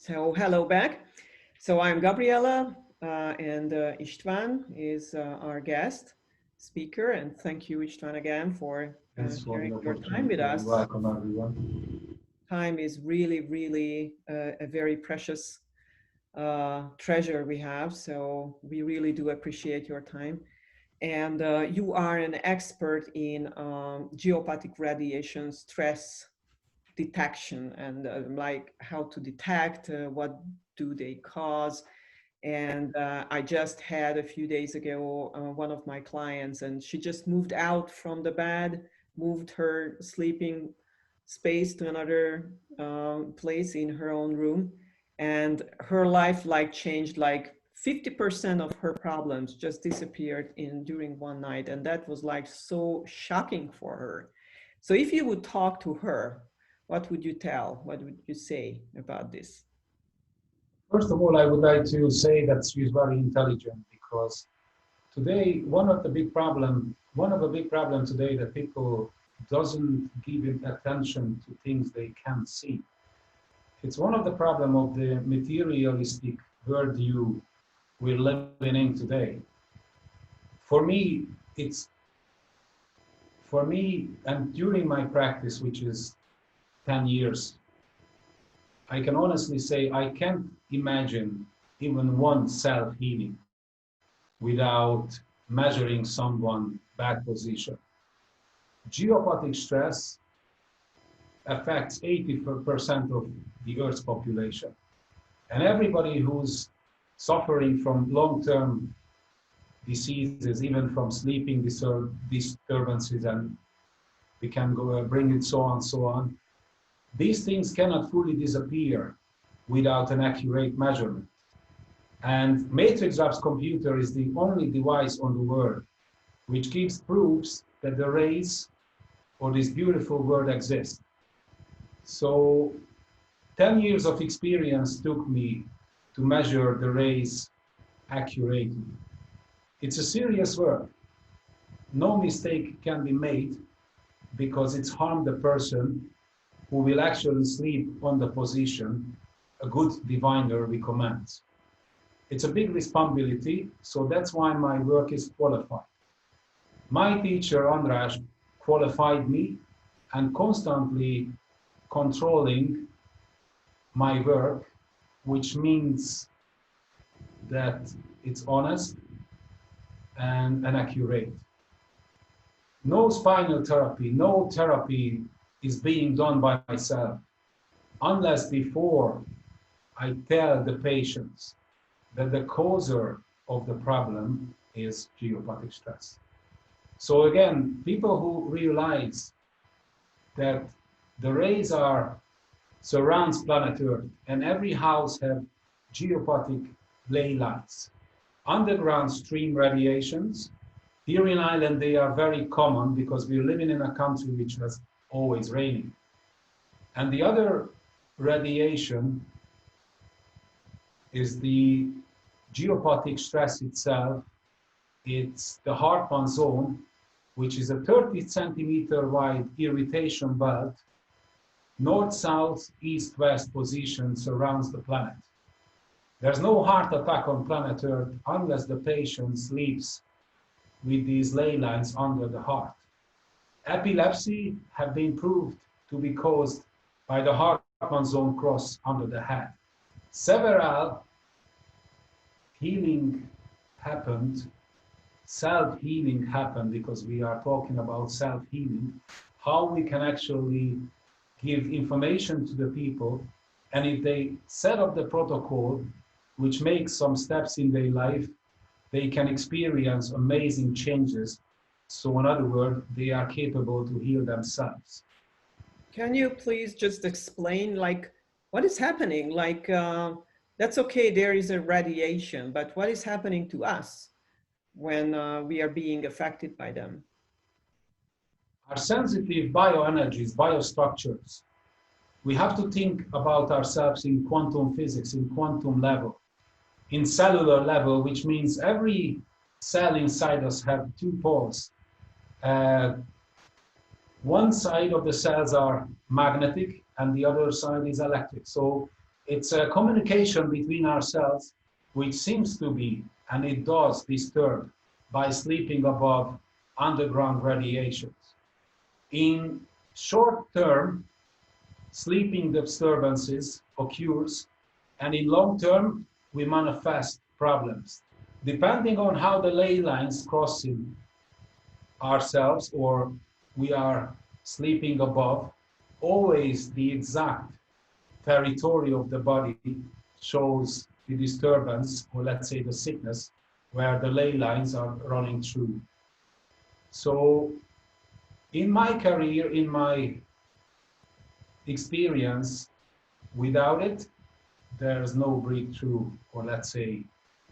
So hello back. So I'm Gabriela and István is our guest speaker. And thank you, István, again for Thanks for sharing the your time with opportunity and us. welcome everyone. Time is really, really a very precious treasure we have. So we really do appreciate your time. And you are an expert in geopathic radiation stress detection and like how to detect, what do they cause. And I just had a few days ago one of my clients, and she just moved out from the bed, moved her sleeping space to another place in her own room, and her life like changed. Like 50% of her problems just disappeared in during one night, and that was like so shocking for her. So if you would talk to her, what would you tell? What would you say about this? First of all, I would like to say that she's very intelligent because today one of the big problem today that people doesn't give attention to things they can't see. It's one of the problem of the materialistic worldview we're living in today. For me, it's for me, and during my practice, which is 10 years, I can honestly say I can't imagine even one self-healing without measuring someone bad position. Geopathic stress affects 80% of the Earth's population. And everybody who's suffering from long-term diseases, even from sleeping disturbances, and we can go bring it so on. These things cannot fully disappear without an accurate measurement. And matrix apps computer is the only device on the world which gives proofs that the rays or this beautiful world exists. So 10 years of experience took me to measure the rays accurately. It's a serious work. No mistake can be made because it's harmed the person who will actually sleep on the position a good diviner recommends. It's a big responsibility, so that's why my work is qualified. My teacher, András, qualified me and constantly controlling my work, which means that it's honest and accurate. No spinal therapy, no therapy is being done by myself unless before I tell the patients that the causer of the problem is geopathic stress. So again, people who realize that the rays are surrounds planet Earth and every house have geopathic ley lines, underground stream radiations. Here in Ireland, they are very common because we're living in a country which has always raining. And the other radiation is the geopathic stress itself. It's the Hartmann zone, which is a 30 centimeter wide irritation belt. North, south, east, west position surrounds the planet. There's no heart attack on planet Earth unless the patient sleeps with these ley lines under the heart. Epilepsy have been proved to be caused by the Hartmann zone cross under the head. Several healing happened, self-healing happened because we are talking about self-healing, how we can actually give information to the people, and if they set up the protocol, which makes some steps in their life, they can experience amazing changes. So in other words, they are capable to heal themselves. Can you please just explain like what is happening? Like that's okay, there is a radiation, but what is happening to us when we are being affected by them? Our sensitive bioenergies, biostructures, we have to think about ourselves in quantum physics, in quantum level, in cellular level, which means every cell inside us have two poles. One side of the cells are magnetic and the other side is electric. So It's a communication between ourselves, which seems to be, and it does, disturbed by sleeping above underground radiations. In short term, sleeping disturbances occurs, and in long term, we manifest problems. Depending on how the ley lines crossing ourselves or we are sleeping above, always the exact territory of the body shows the disturbance, or let's say the sickness, where the ley lines are running through. So in my career, in my experience, without it, there's no breakthrough, or let's say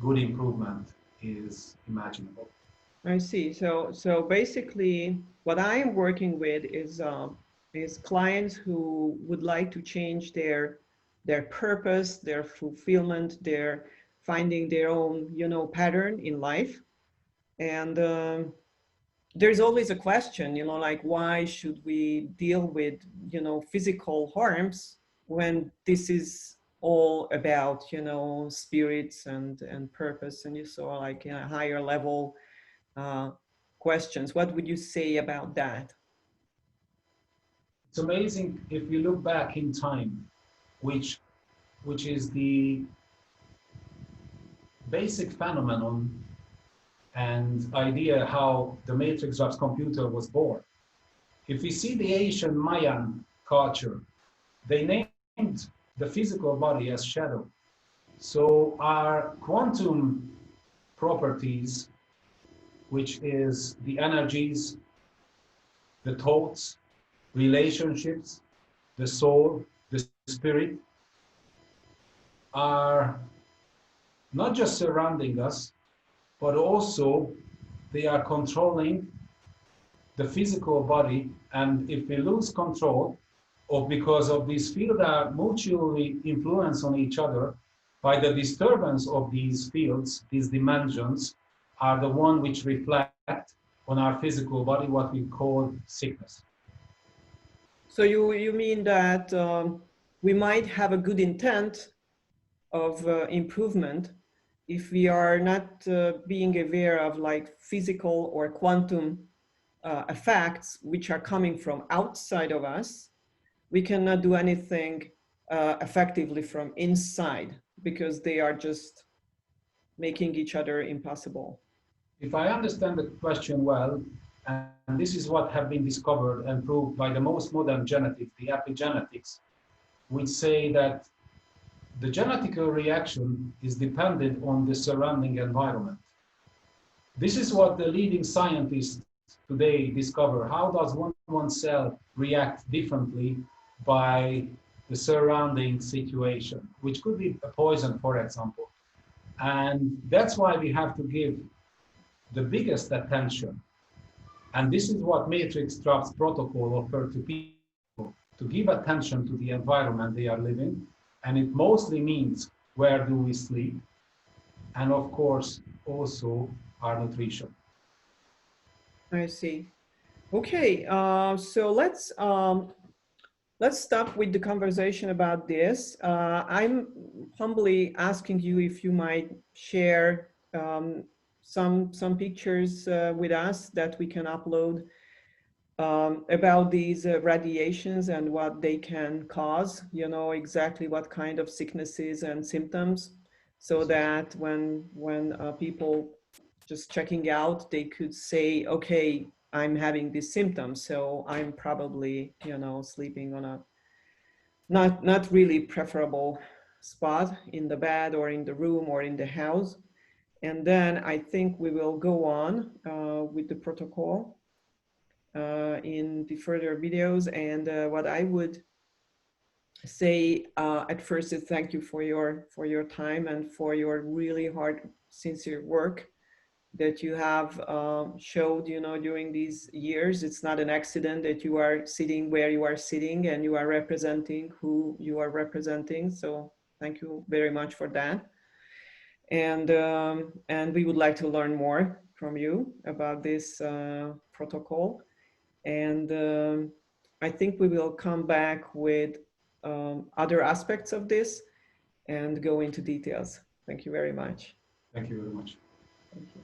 good improvement is imaginable. I see. So basically, what I am working with is clients who would like to change their purpose, their fulfillment, their finding their own, pattern in life. And there's always a question, like why should we deal with, physical harms when this is all about, spirits and purpose, and you saw like in a higher level uh, questions. What would you say about that? It's amazing if you look back in time, which which is the basic phenomenon and idea how the matrix of computer was born. If we see the ancient Mayan culture, they named the physical body as shadow. So our quantum properties, which is the energies, the thoughts, relationships, the soul, the spirit, are not just surrounding us, but also they are controlling the physical body. And if we lose control, or because of these fields are mutually influence on each other, by the disturbance of these fields, these dimensions are the one which reflect on our physical body, what we call sickness. So you mean that we might have a good intent of improvement if we are not being aware of like physical or quantum effects which are coming from outside of us. We cannot do anything effectively from inside because they are just making each other impossible. If I understand the question well, and this is what have been discovered and proved by the most modern genetics, the epigenetics, which say that the genetical reaction is dependent on the surrounding environment. This is what the leading scientists today discover. How does one cell react differently by the surrounding situation, which could be a poison, for example. And that's why we have to give the biggest attention. And this is what Matrix Trap's protocol offer to people, to give attention to the environment they are living. And it mostly means where do we sleep? And of course, also our nutrition. I see. Okay, so let's stop with the conversation about this. I'm humbly asking you if you might share some pictures with us that we can upload about these radiations and what they can cause, exactly what kind of sicknesses and symptoms, so that when people just checking out, they could say, okay, I'm having these symptoms, so I'm probably, sleeping on a not really preferable spot in the bed or in the room or in the house. And then I think we will go on with the protocol in the further videos. And what I would say at first is thank you for your time and for your really hard, sincere work that you have showed, during these years. It's not an accident that you are sitting where you are sitting and you are representing who you are representing. So thank you very much for that. And we would like to learn more from you about this protocol. And I think we will come back with other aspects of this. and go into details. Thank you very much. Thank you very much. Thank you.